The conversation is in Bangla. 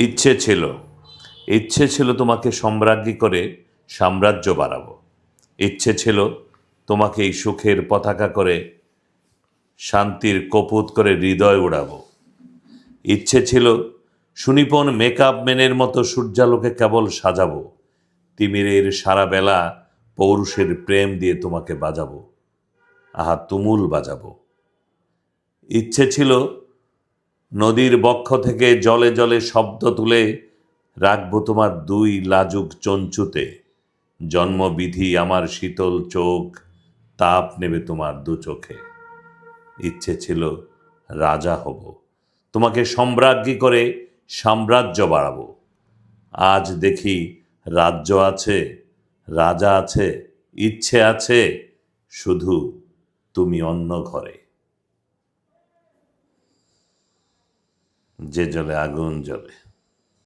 ইচ্ছে ছিল ইচ্ছে ছিল তোমাকে সম্রাজ্ঞী করে সাম্রাজ্য বাড়াবো। ইচ্ছে ছিল তোমাকে এই সুখের পতাকা করে শান্তির কপুত করে হৃদয় উড়াবো। ইচ্ছে ছিল সুনিপুণ মেকআপ ম্যানের মতো সূর্যালোকে কেবল সাজাবো। তিমিরের সারা বেলা পৌরুষের প্রেম দিয়ে তোমাকে বাজাবো, আহা তুমুল বাজাবো। ইচ্ছে ছিল নদীর বক্ষ থেকে জলে জলে শব্দ তুলে রাখবো তোমার দুই লাজুক চঞ্চুতে। জন্মবিধি আমার শীতল চোখ তাপ নেবে তোমার দু চোখে। ইচ্ছে ছিল রাজা হব, তোমাকে সম্রাজ্ঞী করে সাম্রাজ্য বাড়াবো। আজ দেখি রাজ্য আছে, রাজা আছে, ইচ্ছে আছে, শুধু তুমি অন্য ঘরে। যে জ্বলে আগুন জ্বলে।